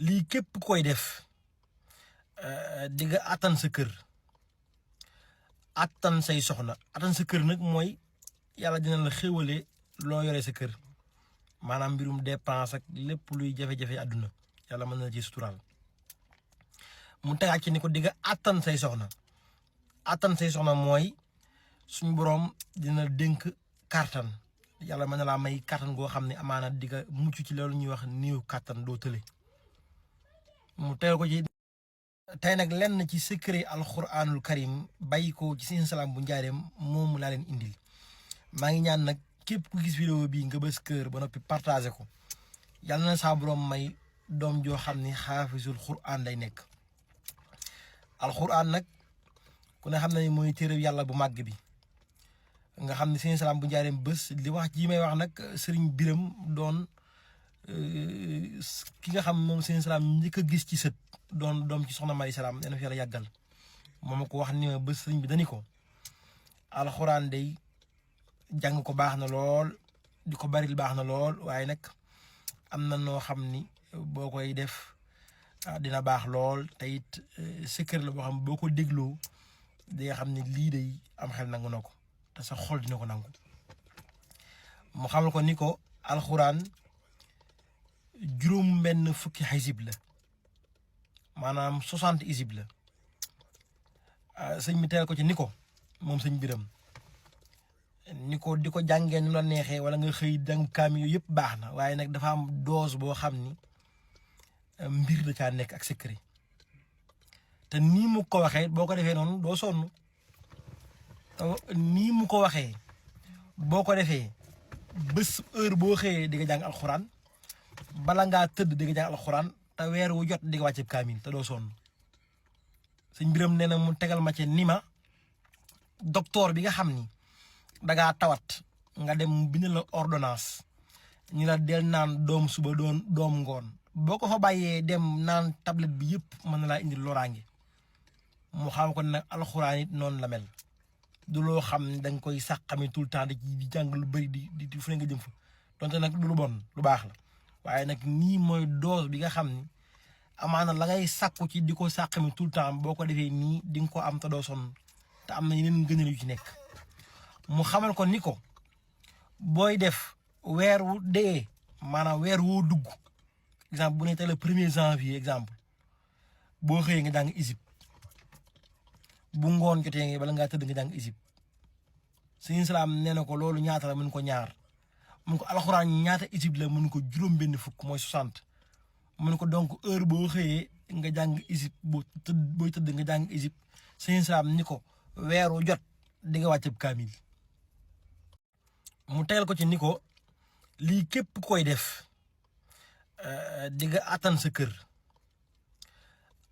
lii képp koy def di nga attan sa kër attan say soxna attan sa kër nag mooy yàlla dina la xéwale loo yore sa kër maanaam mbirum dépense ak lépp luy jafe-jafe àdduna yàlla mën na ci suturaal mu tegaat ci ni ko di nga attan say soxna mooy suñu boroom dina dénk kàttan yàlla mën na laa may kàttan goo xam ne amaana di nga mucc ci loolu ñuy wax néew kàttan doo tële mu tegal ko ci tey nag lenn ci secret alquranul karim bàyyi ko ci seen salaam bu njaareem moom laa leen indil maa ngi ñaan nag képp ku gis vidéo bi nga bës kër ba noppi partagé ko yàlla na saa borom may doom joo xam ni xaafisul quran lay nekk alquran nag ku ne xam na ni mooy téere yàlla bu màgg bi nga xam ne seen salaam bu njaareem bés li wax ji may wax nag sëriñ biram doon ki nga xam moom seen salaam njëkk a gis ci sët doon doom ci soxna Mari Salaam nee na fi yàlla yàggal moom ko wax ni ma bés sëriñ bi dani ko alxuraan day jàng ko baax na lool di ko baril baax na lool waaye nag am na noo xam ni boo koy def dina baax lool te it secret la boo xam boo ko dégloo di nga xam ne lii day am xel nangu na ko te sa xol dina ko nangu mu xamal ko ni ko alxuraan juróom benn fukki xisib la maanaam 60 isib la sëñ bi teel ko ci ni ko moom sëñ biram ni ko di ko jàngee nu la neexee wala nga xëy jàng kaam yooyu yëpp baax na waaye nag dafa am dose boo xam ni mbir da caa nekk ak secret te nii mu ko waxee boo ko defee noonu doo sonn nii mu ko waxee boo ko defee bés heure boo xëyee di nga jàng alxuraan bala ngaa tëdd di nga jàng alxuraan te weer wu jot di nga wàcce kaamil te doo sonn sëñ biram nee na mu tegal ma ci ni ma docteur bi nga xam ni dangaa tawat nga dem bind la ordonnance ñu la del naan doom suba doom ngoon boo ko fa bàyyee dem naan tablette bi yëpp mën na laa indi loraange mu xam ko nag alxuraan it noonu la mel du loo xam ne danga koy sàqami tout le temps di jàng lu bëri di fu ne nga jëm fa donte nag du lu bon lu baax la waaye nag nii mooy dose bi nga xam ni amaana la ngay sàkku ci di ko sàqami tout le temps boo ko defee nii di nga ko am te doo sonn te am na yeneen ngëneel yu ci nekk mu xamal ko ni ko booy def weer wu dee maanaam weer woo dugg exemple bu ne tey le 1er janvier exemple boo xëyee nga jàng isib bu ngoon jotee nga bala ngaa tëdd nga jàng isib sëñ salaam nee na ko loolu ñaata la mën ko ñaar mun ko alxuraan ñaata isib la mën ko juróom benn fukk mooy 60 mun ko donc heure boo xëyee nga jàng isib booy tëdd nga jàng isib sëñ salaam ni ko weeru jot di nga wàcceb kaamil mu tegal ko ci ni ko lii képp koy def di nga attan sa kër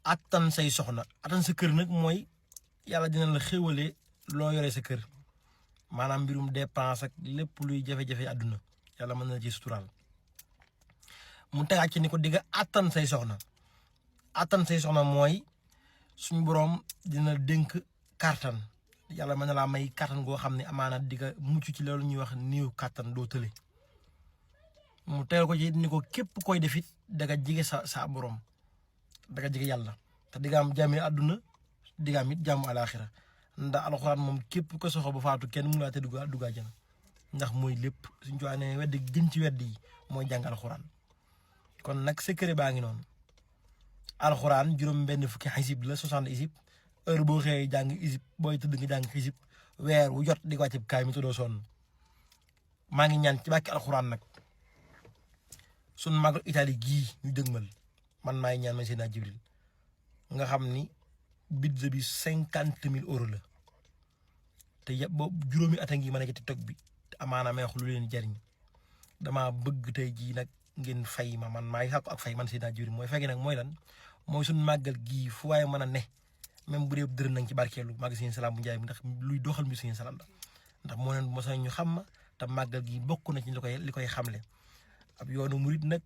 attan say soxna attan sa kër nag mooy yàlla dina la xéwale loo yore sa kër maanaam mbirum dépense ak lépp luy jafe-jafe àdduna yàlla mën na ci suturaal mu tegaat ci ni ko di nga attan say soxna mooy suñu boroom dina dénk kàttan yàlla mën na laa may kàttan goo xam ne amaana di nga mucc ci loolu ñuy wax néew kàttan doo tële mu tegal ko ci ni ko képp koy defit da nga jige sa boroom da nga jige yàlla te di nga am jàmmi àdduna di nga am it jàmm alaaxira ndax alxuraan moom képp ko soxla ba faatu kenn mu laa te dugg àjjana ndax mooy lépp suñ ko ne wedd gën ci wedd yi mooy jàng alxuraan kon nag secret baa ngi noonu alxuraan juróom benn fukki xisib la 60 isib heure boo xëyee jàng isib booy tëdd nga jàng xisib weer wu jot di ko wàcce kaay mi te doo sonn maa ngi ñaan ci bàkki alxuraan nag sun magal Italie gii ñu dëgmal man maay ñaan ma Seydina Jibril nga xam ni budget bi 50 000 euros la te yëpp boobu juróomi at a ngi mën a ci TikTok bi te amaana may wax lu leen jariñ dama bëgg tey jii nag ngeen fay ma man maay sàkku ak fay man Seydina Jibril mooy fay nag mooy lan mooy suñ màggal gii fu waaye mën a ne même bu dee dërëm nañ ci barkeelu màgg Sëñ Salaam bu Njaay bi ndax luy doxal mi Sëñ Salaam la ndax moo leen mosa ñu xam ma te màggal gii bokk na ci li koy xamle ab yoonu murit nag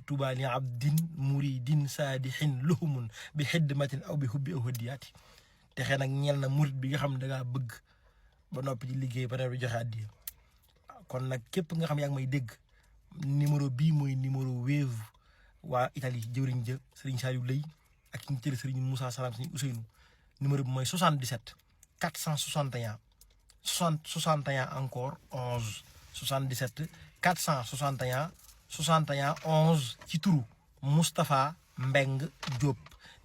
Tuubaa li abdin muridin saadihin luhumun bi xidmatin aw bi hubbi aw hadiyaati te xëy nag ñeel na murit bi nga xam ne dangaa bëgg ba noppi di liggéey ba noppi joxe addiya kon nag képp nga xam yaa ngi may dégg numéro bii mooy numéro Wave waa Italie jëwriñ ja Serigne Saliou Lay ak ki ñu tëdd Serigne Moussa Salam Serigne Ousseynou numéro bi mooy 77 461 61 encore 11 77 461 61 11 ci turu Moustapha Mbeng Diop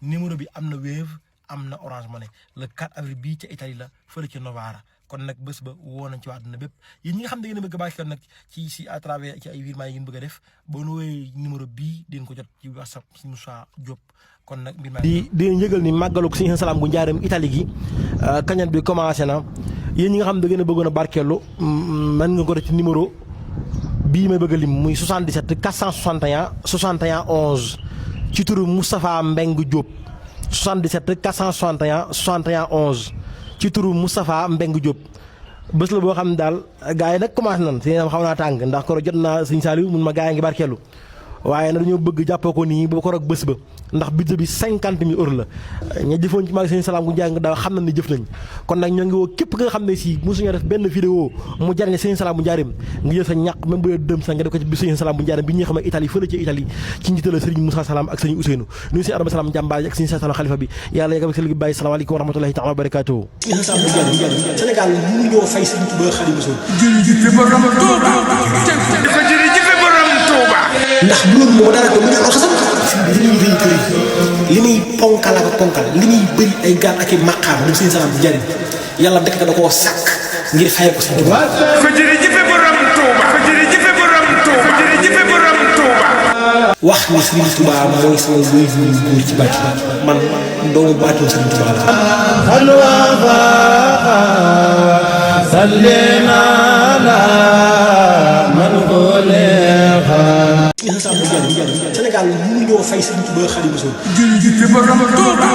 numéro bi am na Wave am na Orange Money le 4 avril bii ca Italie la fële ca Novara kon nag bés ba woo nañ ci waa àdduna bépp yéen ñi nga xam ne ngeen a bëgg a baax nag ci si à travers ci ay virements yi ngeen bëgg a def boo nuwee numéro bii di ngeen ko jot ci WhatsApp si Moussa Diop kon nag mbir di yëgal ni màggalu Sëñ Salaam bu njaareem Italie gi kañat bi commencé na yéen ñi nga xam ne da ngeen a bëggoon a barkeelu mën nga ko def ci numéro bii may bëgg a lim muy 77 461 61 11 ci turu Moustapha Mbeng Diop 77 461 61 11 ci turu Moustapha Mbeng Diop bés la boo xam ne daal gars yi nag commencé nan si xaw naa tàng ndax koro jot naa Sëñ Saliou mun ma gars yi ngi barkeelu waaye nag dañoo bëgg jàppoo ko nii ba koroog bés ba ndax budget bi 50 000 euros la ña jëfoon ci mag Sëñ Salaam gu njàng daaw xam na ni jëf nañ kon nag ñoo ngi woo képp nga xam ne si mosuñoo def benn vidéo mu jariñ Sëñ Salaam bu njaarim nga jël sa ñàq même bu dee dëm sax nga def ko ci bi Sëñ Salaam bu njaarim bi ñuy xam ne Italie fële ci Italie ci njiital Serigne Moussa Salam ak Serigne Ousseynou nuyu si Adama Salam jàmbaar ak Sëñ Salaam xalifa bi yàlla yeggal si léegi bàyyi salaamaaleykum wa rahmatulahi taala wa barakatuh Sénégal mënu ñoo fay Serigne Touba Xaadimu Rasuul ndax loolu moo dara ko mu ngi oto sax li muy rëy kër li muy ponkal ak ponkal li muy bëri ay gaal ak i maqaam moom Sëñ Salaam di jariñ yàlla dekk da koo sàkk ngir fay ko Sëñ Tuubaa ko jërëjëfe borom Tuuba ko jërëjëfe borom Tuuba ko jërëjëfe borom Tuuba wax ni Sëriñ Tuubaa mooy sama wéy bu góor ci bàcc man doomu baatoo Sëriñ Tuubaa Sénégal mënu ñoo fay Sëriñ Tuubaa Xaadimu Rasuul jërëjëfe borom Tuuba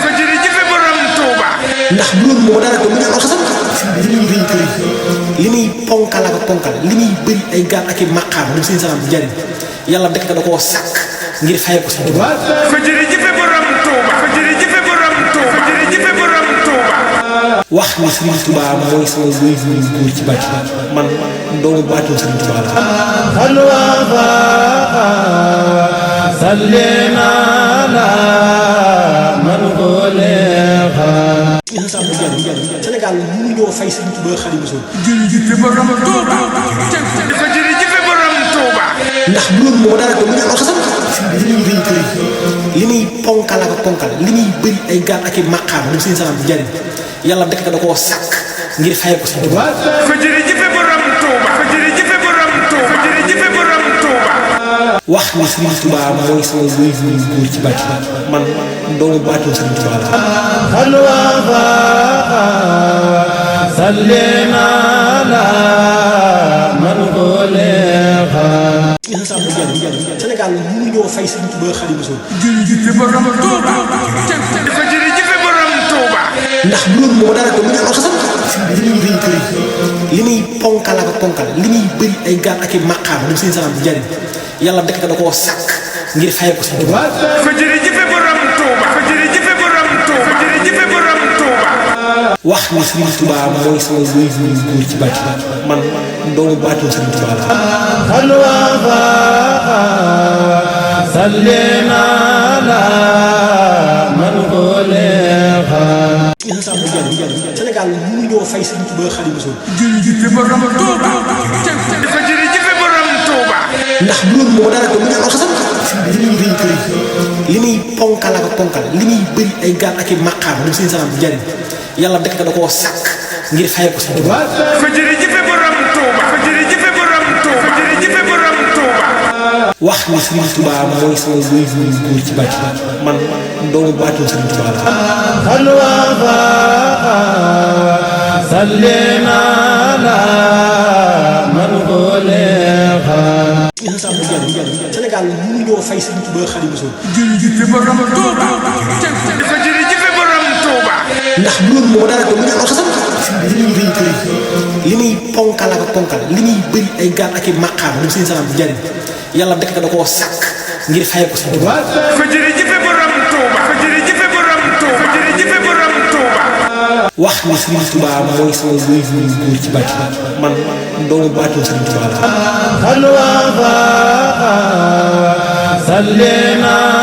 ko jërëjëfe borom Tuuba ndax loolu moo dara ko mu ngi oto sax li muy rëy kër li muy ponkal ak ponkal li muy bëri ay gaal ak i maqaam moom Sëñ Salaam di jariñ yàlla dekk da koo sàkk ngir fay ko Sëñ Tuubaa ko jërëjëfe borom Tuuba ko jërëjëfe borom Tuuba ko jërëjëfe borom Tuuba wax ni Sëriñ Tuubaa mooy sama wéy bu góor ci bàcc man doomu baatoo Sëriñ Tuubaa Sénégal mënu ñoo fay Sëriñ Tuubaa Xaadimu Rasuul jërëjëfe borom Tuuba ko jërëjëfe borom Tuuba ndax loolu moo dara ko mu ngi oto sax li muy rëy kër li muy ponkal ak ponkal li muy bëri ay gaal ak i maqaam moom Sëñ Salaam di jariñ yàlla dekk da koo sàkk ngir fay ko Sëñ Tuubaa ko jërëjëfe borom Tuuba ko jërëjëfe borom Tuuba ko jërëjëfe borom Tuuba wax ni Sëriñ Tuubaa mooy sama wéy bu góor ci bàcc man doomu baatoo Sëriñ Tuubaa Sénégal mënu ñoo fay Sëriñ Tuubaa Xaadimu Rasuul jërëjëfe borom Tuuba ko jërëjëfe borom Tuuba ndax loolu moo dara ko mu ngi oto sax li muy rëy kër li muy ponkal ak ponkal li muy bëri ay gaal ak i maqaam moom Sëñ Salaam di jariñ yàlla dekk da koo sàkk ngir fay ko Sëñ Tuubaa ko jërëjëfe borom Tuuba ko jërëjëfe borom Tuuba ko jërëjëfe borom Tuuba wax ni Sëriñ Tuubaa mooy sama wéy bu góor ci bàcc man doomu baatoo Sëriñ Tuubaa Sénégal mënu ñoo fay Sëriñ Tuubaa Xaadimu Rasuul jërëjëfe borom Tuuba ko jërëjëfe borom Tuuba ndax loolu moo dara ko mu ngi oto sax li muy rëy kër li muy ponkal ak ponkal li muy bëri ay gaal ak i maqaam moom Sëñ Salaam di jariñ yàlla dekk da koo sàkk ngir fay ko Sëñ Tuubaa ko jërëjëfe borom Tuuba ko jërëjëfe borom Tuuba ko jërëjëfe borom Tuuba wax ni Sëriñ Tuubaa mooy sama wéy bu góor ci bàcc man doomu baatoo Sëriñ Tuubaa Sénégal mënu ñoo fay Sëriñ Tuubaa Xaadimu Rasuul jërëjëfe borom Tuuba ko jërëjëfe borom Tuuba ndax loolu moo dara ko mu ngi oto sax li muy rëy kër li muy ponkal ak ponkal li muy bëri ay gaal ak i maqaam moom Sëñ Salaam di jariñ yàlla dekk da koo sàkk ngir fay ko Sëñ Tuubaa ko jërëjëfe borom Tuuba ko jërëjëfe borom Tuuba ko jërëjëfe borom Tuuba wax ni Sëriñ Tuubaa mooy sama wéy bu góor ci bàcc man doomu baatoo Sëriñ Tuubaa sallina